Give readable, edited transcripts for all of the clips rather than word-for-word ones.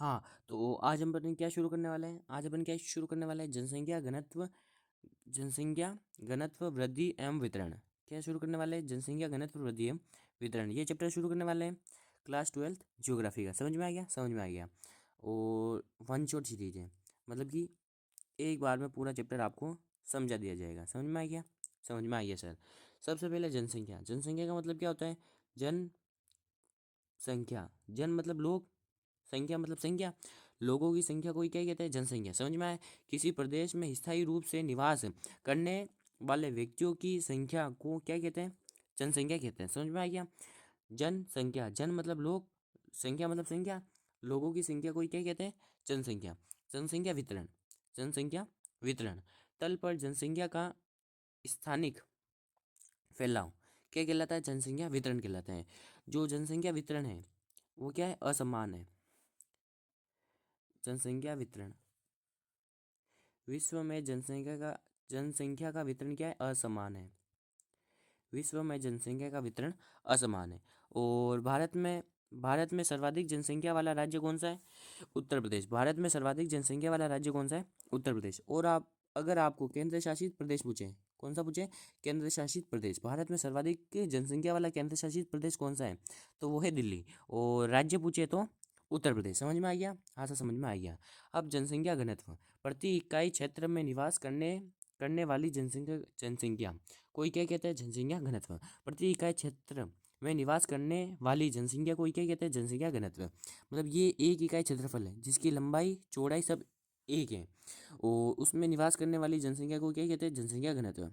हाँ, तो आज हम अपन क्या शुरू करने वाले हैं? आज अपन क्या शुरू करने वाले हैं? जनसंख्या घनत्व वृद्धि एवं वितरण। क्या शुरू करने वाले हैं? जनसंख्या घनत्व वृद्धि एवं वितरण, ये चैप्टर शुरू करने वाले हैं। क्लास 12th ज्योग्राफी का। समझ में आ गया? समझ में आ गया। और वन शॉट सीरीज है, मतलब कि एक बार में पूरा चैप्टर आपको समझा दिया जाएगा। समझ में आ गया? समझ में आ गया सर। सबसे पहले जनसंख्या। जनसंख्या का मतलब क्या होता है? जन संख्या। जन मतलब लोग, संख्या मतलब संख्या। लोगों की संख्या को ही क्या कहते हैं? जनसंख्या। समझ में आए? किसी प्रदेश में स्थायी रूप से निवास करने वाले व्यक्तियों की संख्या को क्या कहते हैं? जनसंख्या कहते हैं। समझ में आ गया? जनसंख्या, जन मतलब लोग, संख्या मतलब संख्या, लोगों की संख्या को ही क्या कहते हैं? जनसंख्या। जनसंख्या वितरण। जनसंख्या वितरण, तल पर जनसंख्या का स्थानिक फैलाव क्या कहलाता है? जनसंख्या वितरण कहलाता है। जो जनसंख्या वितरण है वो क्या है? असमान है। जनसंख्या वितरण, विश्व में जनसंख्या का वितरण क्या है? असमान है। विश्व में जनसंख्या का वितरण असमान है। और भारत में सर्वाधिक जनसंख्या वाला राज्य कौन सा है? उत्तर प्रदेश। भारत में सर्वाधिक जनसंख्या वाला राज्य कौन सा है? उत्तर प्रदेश। और आप, अगर आपको केंद्र शासित प्रदेश पूछे, कौन सा पूछे? केंद्र शासित प्रदेश। भारत में सर्वाधिक जनसंख्या वाला केंद्र शासित प्रदेश कौन सा है? तो वो है दिल्ली। और राज्य पूछे तो उत्तर प्रदेश। समझ में आ गया? हाँ सर, समझ में आ गया। अब जनसंख्या घनत्व, प्रति इकाई क्षेत्र में निवास करने करने वाली जनसंख्या कोई क्या कहते हैं? जनसंख्या घनत्व। प्रति इकाई क्षेत्र में निवास करने वाली जनसंख्या को क्या कहते हैं? जनसंख्या घनत्व। मतलब ये एक इकाई क्षेत्रफल है जिसकी लंबाई चौड़ाई सब एक है, और उसमें निवास करने वाली जनसंख्या को क्या कहते हैं? जनसंख्या घनत्व।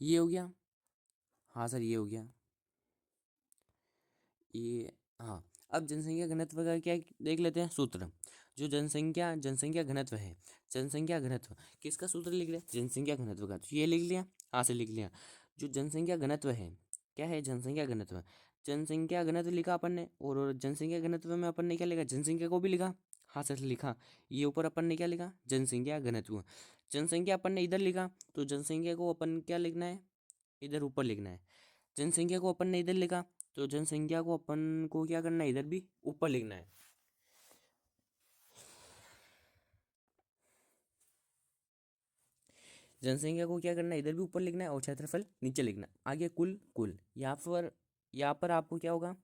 ये हो गया। हाँ सर, ये हो गया ये। हाँ, अब जनसंख्या घनत्व का क्या देख लेते हैं सूत्र। जो जनसंख्या घनत्व है, जनसंख्या घनत्व किसका सूत्र लिख रहे हैं? जनसंख्या घनत्व का। तो ये लिख लिया, हाँ से लिख लिया। जो जनसंख्या घनत्व है, क्या है? जनसंख्या घनत्व। जनसंख्या घनत्व लिखा अपन ने, और जनसंख्या घनत्व में अपन ने क्या लिखा? जनसंख्या को भी लिखा, हाँ सर लिखा। ये ऊपर अपन ने क्या लिखा? जनसंख्या घनत्व। जनसंख्या अपन ने इधर लिखा, तो जनसंख्या को अपन क्या लिखना है? इधर ऊपर लिखना है। जनसंख्या को अपन ने इधर लिखा, तो जनसंख्या को अपन को क्या करना है? इधर भी ऊपर लिखना है। जनसंख्या को क्या करना है? इधर भी ऊपर लिखना है, और क्षेत्रफल नीचे लिखना है। आगे कुल। कुल यहाँ पर आपको क्या होगा?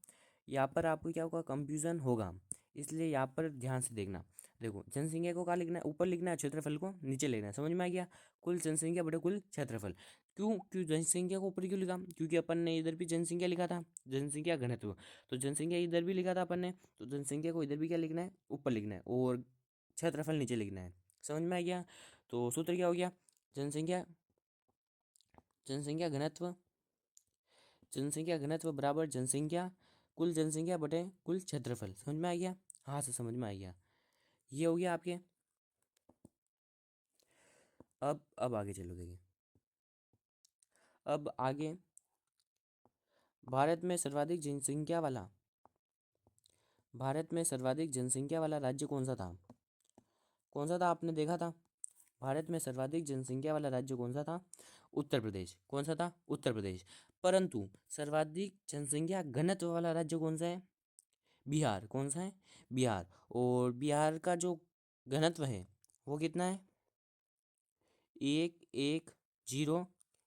यहाँ पर आपको क्या होगा? कंफ्यूजन होगा, इसलिए यहाँ पर ध्यान से देखना। देखो, जनसंख्या को कहाँ लिखना है? ऊपर लिखना है, क्षेत्रफल को नीचे लिखना है। समझ में आ गया? कुल जनसंख्या बटे कुल क्षेत्रफल। क्यों जनसंख्या को ऊपर क्यों लिखा? क्योंकि अपन ने इधर भी जनसंख्या लिखा था, जनसंख्या घनत्व। तो जनसंख्या इधर भी लिखा था अपन ने, तो जनसंख्या को इधर भी क्या लिखना है? ऊपर लिखना है, और क्षेत्रफल नीचे लिखना है। समझ में आ गया? तो सूत्र क्या हो गया? जनसंख्या जनसंख्या घनत्व जनसंख्या घनत्व बराबर कुल जनसंख्या बटे कुल क्षेत्रफल। समझ में आ गया? हाँ से समझ में आ गया। ये हो गया आपके। अब आगे चलो, देखिए। अब आगे, भारत में सर्वाधिक जनसंख्या वाला भारत में सर्वाधिक जनसंख्या वाला राज्य कौन सा था? कौन सा था? आपने देखा था। भारत में सर्वाधिक जनसंख्या वाला राज्य कौन सा था? उत्तर प्रदेश। कौन सा था? उत्तर प्रदेश। परंतु सर्वाधिक जनसंख्या घनत्व वाला राज्य कौन सा है? बिहार। कौन सा है? बिहार। और बिहार का जो घनत्व है वो कितना है? 1 1 0।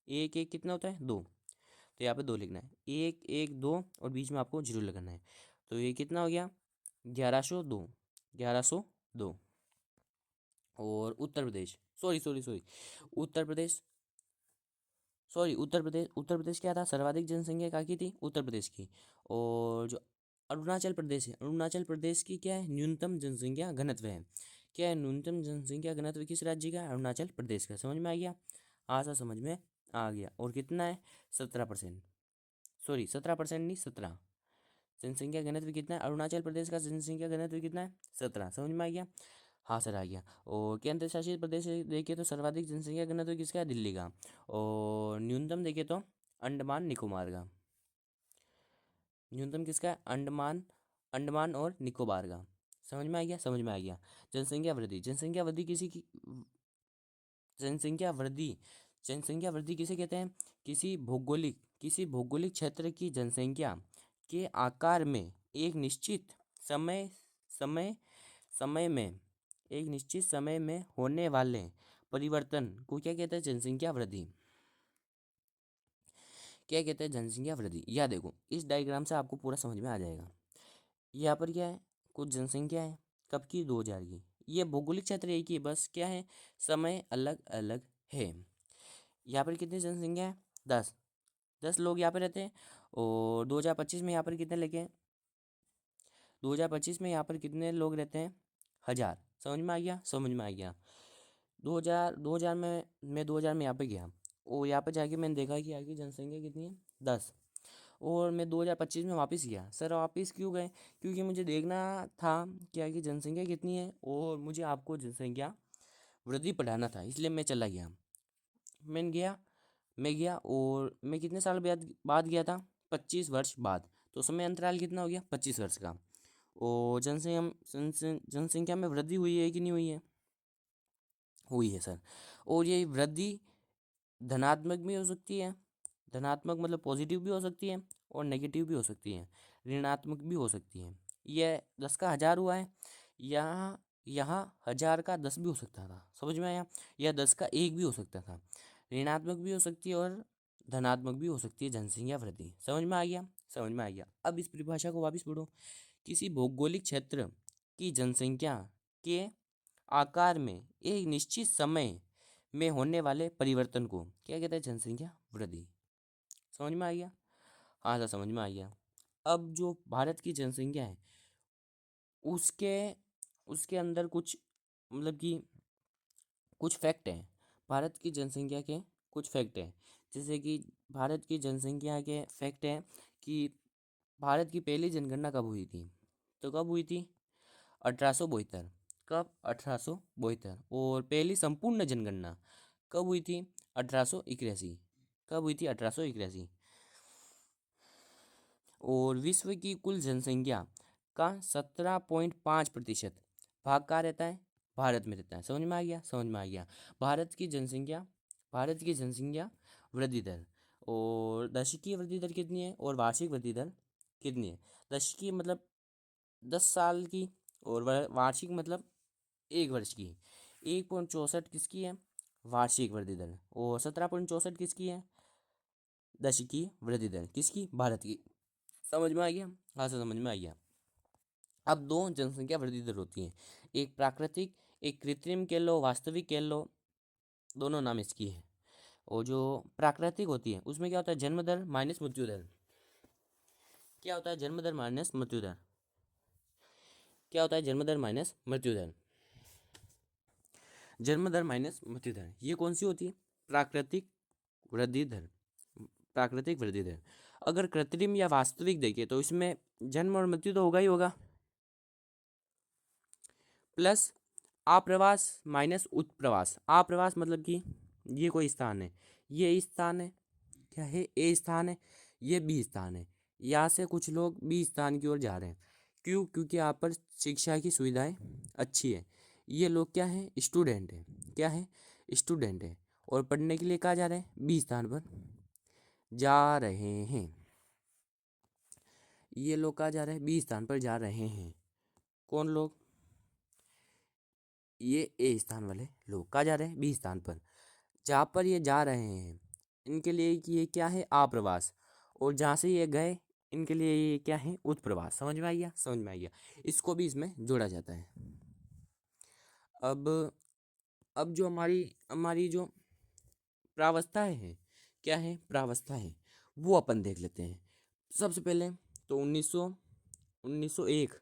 1 1 कितना होता है? 2। तो यहाँ पे 2 लिखना है। 1 1 2, और बीच में आपको जीरो लगाना है। तो ये कितना हो गया? 1102। 1102। और Uttar Pradesh, sorry sorry sorry, Uttar Pradesh Uttar Pradesh क्या था? सर्वाधिक जनसंख्या कहाँ की थी? उत्तर प्रदेश की। और जो अरुणाचल प्रदेश है, अरुणाचल प्रदेश की क्या है? न्यूनतम जनसंख्या घनत्व है। क्या है न्यूनतम जनसंख्या घनत्व? किस राज्य का? अरुणाचल प्रदेश का। समझ में आ गया? हाँ समझ में आ गया। और कितना है? 17%। सॉरी, 17% नहीं, 17। जनसंख्या घनत्व कितना है? अरुणाचल प्रदेश का जनसंख्या घनत्व कितना है? 17। समझ में आ गया? हाँ सर, आ गया। और केंद्र शासित प्रदेश देखिए तो सर्वाधिक जनसंख्या घनत्व किसका है? दिल्ली का। और न्यूनतम देखिए तो अंडमान निकोबार का। न्यूनतम किसका है? अंडमान और निकोबार का। समझ में आ गया? समझ में आ गया। जनसंख्या वृद्धि जनसंख्या वृद्धि किसे कहते हैं? किसी भौगोलिक क्षेत्र की जनसंख्या के आकार में एक निश्चित समय समय समय में एक निश्चित समय में होने वाले परिवर्तन को क्या कहते हैं? जनसंख्या वृद्धि। क्या कहते हैं? जनसंख्या वृद्धि। या देखो, इस डायग्राम से आपको पूरा समझ में आ जाएगा। यहाँ पर क्या है? कुछ जनसंख्या है, कब की? 2000 की। ये भौगोलिक क्षेत्र एक ही है, बस क्या है? समय अलग अलग है। यहाँ पर कितनी जनसंख्या है? 10 लोग यहाँ पे रहते हैं। और 2025 में यहाँ पर कितने लेके हैं? 2025 में यहाँ पर कितने लोग रहते हैं? 1000। समझ में आ गया? समझ में आ गया। 2000 में मैं 2000 में यहाँ पे गया, और यहाँ पे जाके मैंने देखा कि यहाँ की जनसंख्या कितनी है? 10। और मैं 2025 में वापस गया। सर वापस क्यों गए? क्योंकि मुझे देखना था कि यहाँ की जनसंख्या कितनी है, और मुझे आपको जनसंख्या वृद्धि पढ़ाना था, इसलिए मैं चला गया। मैं गया और मैं कितने साल बाद बाद गया था? 25 वर्ष बाद। तो समय अंतराल कितना हो गया? 25 वर्ष का। और जनसंख्या में वृद्धि हुई है कि नहीं हुई है? हुई है सर। और ये वृद्धि धनात्मक भी हो सकती है, धनात्मक मतलब पॉजिटिव भी हो सकती है, और नेगेटिव भी हो सकती है, ऋणात्मक भी हो सकती है। यह 10 का 1000 हुआ है, यहाँ यहाँ 1000 का 10 भी हो सकता था। समझ में आया? यह 10 का 1 भी हो सकता था। ऋणात्मक भी हो सकती है और धनात्मक भी हो सकती है जनसंख्या वृद्धि। समझ में आ गया? समझ में आ गया। अब इस परिभाषा को वापस पढ़ो। किसी भौगोलिक क्षेत्र की जनसंख्या के आकार में एक निश्चित समय में होने वाले परिवर्तन को क्या कहते हैं? जनसंख्या वृद्धि। समझ में आ गया? हाँ सर, समझ में आ गया। अब जो भारत की जनसंख्या है, उसके उसके अंदर कुछ मतलब कि कुछ फैक्ट हैं। भारत की जनसंख्या के कुछ फैक्ट हैं। जैसे कि भारत की जनसंख्या के फैक्ट हैं कि भारत की पहली जनगणना कब हुई थी? तो कब हुई थी? 1872। कब? 1872। और पहली संपूर्ण जनगणना कब हुई थी? 1881। कब हुई थी? 1881। और विश्व की कुल जनसंख्या का 17.5% भाग कहाँ रहता है? भारत में रहता है। समझ में आ गया? समझ में आ गया। भारत की जनसंख्या वृद्धि दर, और दशकीय वृद्धि दर कितनी है, और वार्षिक वृद्धि दर कितनी है? दशकीय मतलब 10 साल की, और वार्षिक मतलब 1 वर्ष की। 1.64 किसकी है? वार्षिक वृद्धि दर। और 17.64 किसकी है? दशकीय वृद्धि दर। किसकी? भारत की। समझ में आ गया? हाँ सर, समझ में आ गया। अब दो जनसंख्या वृद्धि दर होती है, एक प्राकृतिक, एक कृत्रिम कह लो, वास्तविक कह लो, दोनों नाम इसकी है। और जो प्राकृतिक होती है उसमें क्या होता है? जन्म दर माइनस मृत्यु दर। क्या होता है? जन्म दर माइनस मृत्यु दर। क्या होता है? जन्म दर माइनस मृत्यु दर। जन्म दर माइनस मृत्यु दर ये कौन सी होती है? प्राकृतिक वृद्धि दर। प्राकृतिक वृद्धि दर। अगर कृत्रिम या वास्तविक देखें तो इसमें जन्म और मृत्यु तो होगा ही होगा, प्लस आप्रवास माइनस उत्प्रवास। आप्रवास मतलब कि ये कोई स्थान है, ये स्थान है, क्या है? ए स्थान है, ये बी स्थान है। यहाँ से कुछ लोग बी स्थान की ओर जा रहे हैं। क्यों? क्योंकि यहाँ पर शिक्षा की सुविधाएं अच्छी है। ये लोग क्या है? स्टूडेंट है। क्या है? स्टूडेंट है। और पढ़ने के लिए कहाँ जा रहे हैं? बी स्थान पर जा रहे हैं। ये लोग कहाँ जा रहे हैं? बी स्थान पर जा रहे हैं। कौन लोग? ये ए स्थान वाले लोग कहाँ जा रहे हैं? बी स्थान पर। जहाँ पर ये जा रहे हैं इनके लिए ये क्या है? आप्रवास। और जहाँ से ये गए इनके लिए ये क्या है? उत्प्रवास। समझ में आ गया? समझ में आ गया। इसको भी इसमें जोड़ा जाता है। अब अब जो हमारी हमारी जो प्रावस्थाएं हैं, क्या है? प्रावस्थाएं, वो अपन देख लेते हैं। सबसे पहले तो 1901,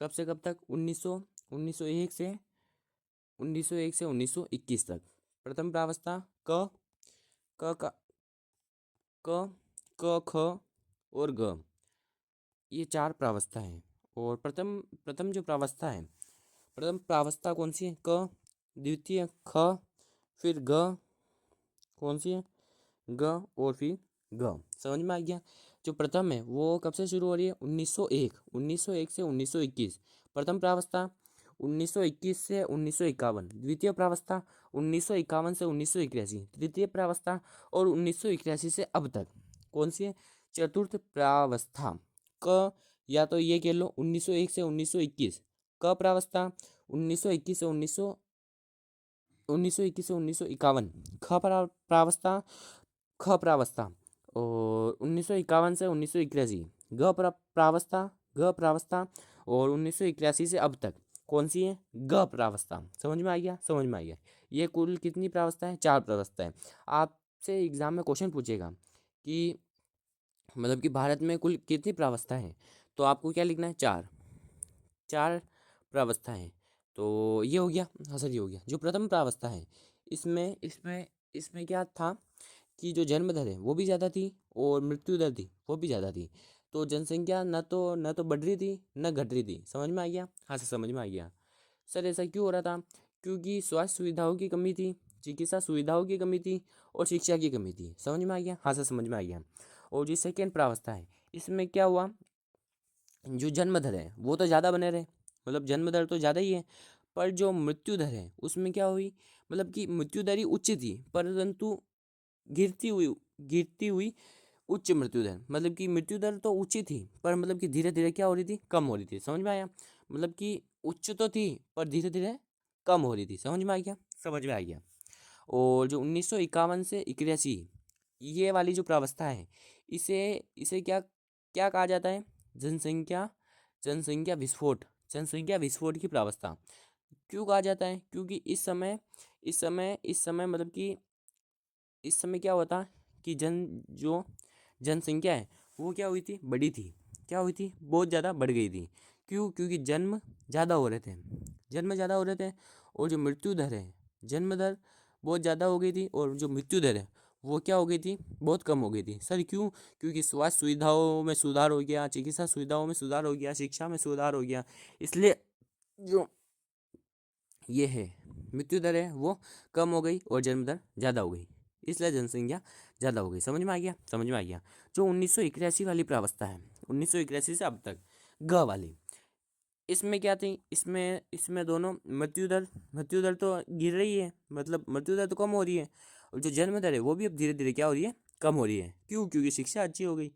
कब से कब तक? 1901 से 1921 तक। प्रथम प्रावस्था क क क क क ख और ग, ये 4 प्रावस्था हैं। और प्रथम प्रथम जो प्रावस्था है, प्रथम प्रावस्था कौन सी है? क। द्वितीय ख, फिर ग, कौन सी है? ग, और फिर ग। समझ में आ गया? जो प्रथम है वो कब से शुरू हो रही है? 1901। 1901 से 1921 प्रथम प्रावस्था। 1921 से 1951 द्वितीय प्रावस्था। 1951 से 1981 तृतीय प्रावस्था। और 1981 से अब तक कौन सी है? चतुर्थ प्रावस्था। क या तो ये कह लो 1901 से 1921 क प्रावस्था, 1921 से 1921 से 1951 प्रावस्था, ख प्रावस्था, और 1951 से 1981 प्रावस्था, ग प्रावस्था, और 1981 से अब तक कौन सी है, ग प्रावस्था। समझ में आ गया, समझ में आ गया। ये कुल कितनी प्रावस्था है, 4 प्रावस्था है। आपसे एग्जाम में क्वेश्चन पूछेगा कि मतलब कि भारत में कुल कितनी प्रावस्था है, तो आपको क्या लिखना है, 4 4 प्रावस्था है। तो ये हो गया, हाँ सर ये हो गया। जो प्रथम प्रावस्था है इसमें इसमें इसमें क्या था कि जो जन्म दर है वो भी ज़्यादा थी और मृत्यु दर थी वो भी ज़्यादा थी। तो जनसंख्या न तो बढ़ रही थी न घट रही थी। समझ में आ गया, हाँ सर समझ में आ गया। सर ऐसा क्यों हो रहा था, क्योंकि स्वास्थ्य सुविधाओं की कमी थी, चिकित्सा सुविधाओं की कमी थी और शिक्षा की कमी थी। समझ में आ गया, हाँ सर समझ में आ गया। और जो सेकेंड प्रावस्था है इसमें क्या हुआ, जो जन्म दर है वो तो ज़्यादा बने रहे, मतलब जन्म दर तो ज़्यादा ही है, पर जो मृत्यु दर है उसमें क्या हुई, मतलब कि मृत्यु दर ही उच्च थी परंतु गिरती हुई गिरती हुई उच्च मृत्यु दर, मतलब कि मृत्यु दर तो ऊंची थी पर मतलब कि धीरे धीरे क्या हो रही थी, कम हो रही थी। समझ में आया, मतलब कि उच्च तो थी पर धीरे धीरे कम हो रही थी। समझ में आ गया, समझ में आ गया। और जो 1951 से 81 ये वाली जो प्रावस्था है इसे इसे क्या क्या कहा जाता है, जनसंख्या जनसंख्या विस्फोट, जनसंख्या विस्फोट की प्रावस्था। क्यों कहा जाता है, क्योंकि इस समय मतलब कि इस समय क्या हुआ था कि जो जनसंख्या है वो क्या हुई थी, बड़ी थी, क्या हुई थी, बहुत ज़्यादा बढ़ गई थी। क्यों, क्योंकि जन्म ज़्यादा हो रहे थे, जन्म ज़्यादा हो रहे थे। और जो मृत्यु दर है, जन्म दर बहुत ज़्यादा हो गई थी और जो मृत्यु दर है वो क्या हो गई थी, बहुत कम हो गई थी। सर क्यों, क्योंकि स्वास्थ्य सुविधाओं में सुधार हो गया, चिकित्सा सुविधाओं में सुधार हो गया, शिक्षा में सुधार हो गया, इसलिए जो ये है मृत्यु दर है वो कम हो गई और जन्म दर ज़्यादा हो गई, इसलिए जनसंख्या ज़्यादा हो गई। समझ में आ गया, समझ में आ गया। जो 1981 वाली प्रावस्था है, 1981 से अब तक ग वाली, इसमें क्या थी, इसमें इसमें दोनों मृत्यु दर तो गिर रही है, मतलब मृत्यु दर तो कम हो रही है, और जो जन्म दर है वो भी अब धीरे धीरे क्या हो रही है, कम हो रही है। क्यों, क्योंकि शिक्षा अच्छी हो गई।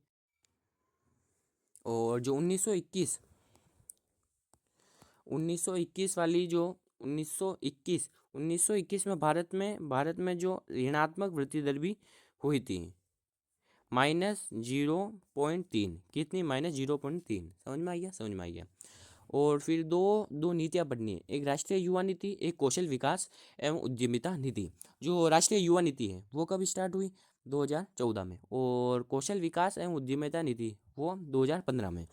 और जो 1921 वाली जो 1921 में भारत में जो ऋणात्मक वृद्धि दर भी हुई थी, -0.3, कितनी, -0.3। समझ में आ गया, समझ में आ गया। और फिर दो दो नीतियाँ पढ़नी है, एक राष्ट्रीय युवा नीति, एक कौशल विकास एवं उद्यमिता नीति। जो राष्ट्रीय युवा नीति है वो कब स्टार्ट हुई, 2014 में, और कौशल विकास एवं उद्यमिता नीति वो 2015 में।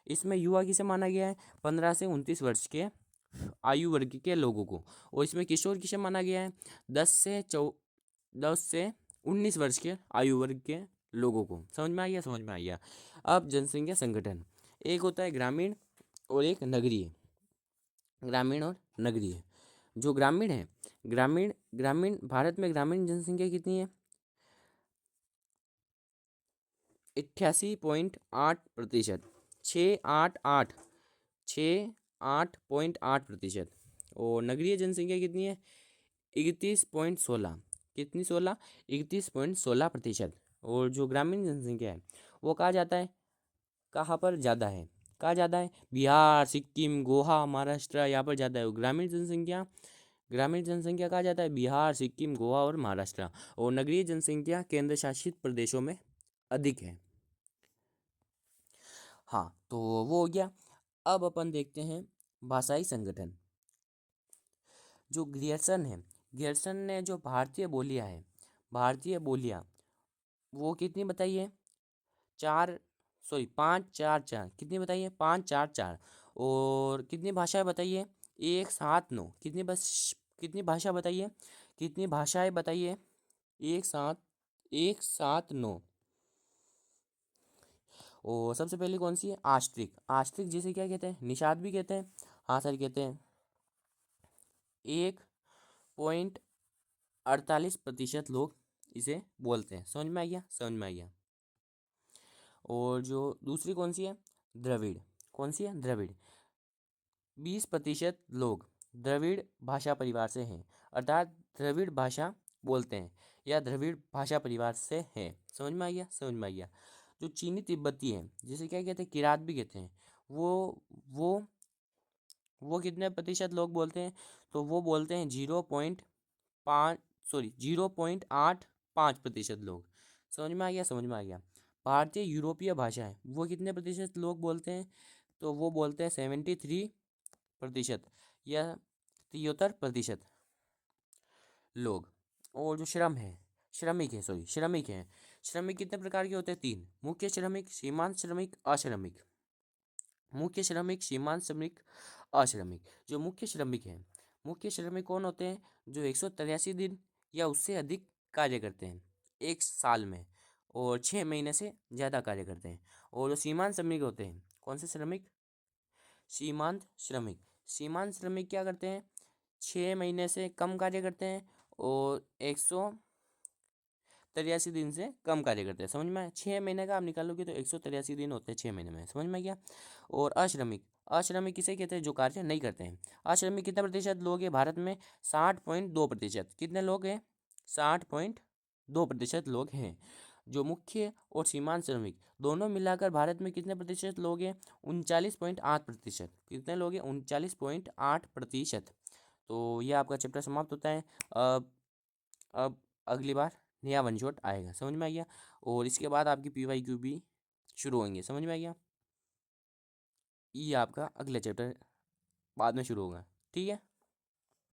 इसमें युवा किसे माना गया है, 15 से 29 वर्ष के आयु वर्ग के लोगों को। और इसमें किशोर किसे माना गया है, 10 से 19 वर्ष के आयु वर्ग के लोगों को। समझ में आ गया, समझ में आ गया। अब जनसंख्या संगठन, एक होता है ग्रामीण और एक नगरीय, ग्रामीण और नगरीय। जो ग्रामीण है, ग्रामीण ग्रामीण भारत में ग्रामीण जनसंख्या कितनी है, 88.8%, 688 6.8%। और नगरीय जनसंख्या कितनी है, 31.16, कितनी 16, 31.16%। और जो ग्रामीण जनसंख्या है वो कहा जाता है, कहाँ पर ज़्यादा है, कहाँ ज़्यादा है, बिहार, सिक्किम, गोवा, महाराष्ट्र, यहाँ पर ज़्यादा है। ग्रामीण जनसंख्या कहा जाता है बिहार, सिक्किम, गोवा और महाराष्ट्र। और नगरीय जनसंख्या केंद्र शासित प्रदेशों में अधिक है। हाँ तो वो हो गया। अब अपन देखते हैं भाषाई संगठन। जो ग्रियर्सन है, ग्रियर्सन ने जो भारतीय बोलियाँ वो कितनी बताई है, 5 4 4, कितनी बताइए, 5 4 4। और कितनी भाषाएं बताइए, 1 7 9, कितनी भाषा बताइए, कितनी भाषाएं बताइए, 1 7 1 7 9। और सबसे पहले कौन सी है, आस्ट्रिक, आस्ट्रिक जिसे क्या कहते हैं, निषाद भी कहते हैं। हाँ सर कहते हैं। 1.48% लोग इसे बोलते हैं। समझ में आ गया, समझ में आ गया। और जो दूसरी कौन सी है, द्रविड़, कौन सी है, द्रविड़। 20% लोग द्रविड़ भाषा परिवार से हैं, अर्थात द्रविड़ भाषा बोलते हैं या द्रविड़ भाषा परिवार से हैं। समझ में आ गया, समझ में आ गया। जो चीनी तिब्बती है जिसे क्या कहते हैं, किरात भी कहते हैं, वो वो कितने प्रतिशत लोग बोलते हैं? तो वो बोलते हैं 0.5, सॉरी 0.85% लोग। समझ में आ गया, समझ में आ गया। भारतीय यूरोपीय भाषाएं वो कितने प्रतिशत लोग बोलते हैं? तो वो बोलते हैं 73% या 73% लोग। और जो श्रम है, श्रमिक है, सॉरी श्रमिक हैं, श्रमिक कितने प्रकार के होते हैं? तीन: मुख्य श्रमिक, सीमांत श्रमिक, अश्रमिक। मुख्य श्रमिक, सीमांत श्रमिक, अश्रमिक। जो मुख्य श्रमिक हैं, मुख्य श्रमिक कौन होते हैं? जो 183 दिन या उससे अधिक कार्य करते हैं एक साल में, और 6 महीने से ज़्यादा कार्य करते हैं। और जो सीमांत श्रमिक होते हैं, कौन से श्रमिक? सीमांत श्रमिक। सीमांत श्रमिक क्या करते हैं? 6 महीने से कम कार्य करते हैं और 183 दिन से कम कार्य करते हैं। समझ में आया? 6 महीने का आप निकालोगे तो 183 दिन होते हैं 6 महीने में। समझ में गया? और अश्रमिक, अश्रमिक किसे कहते हैं? जो कार्य नहीं करते हैं। अश्रमिक कितने प्रतिशत लोग हैं भारत में? 60.2%। कितने लोग हैं? 60.2% लोग हैं। जो मुख्य और सीमांत श्रमिक दोनों मिलाकर भारत में कितने प्रतिशत लोग हैं? 39.8%। कितने लोग हैं? 39.8%। तो यह आपका चैप्टर समाप्त होता है। अब अगली बार नया वन शॉट आएगा। समझ में आ गया? और इसके बाद आपकी PYQ भी शुरू होंगे। समझ में आ गया? ये आपका अगला चैप्टर बाद में शुरू होगा। ठीक है।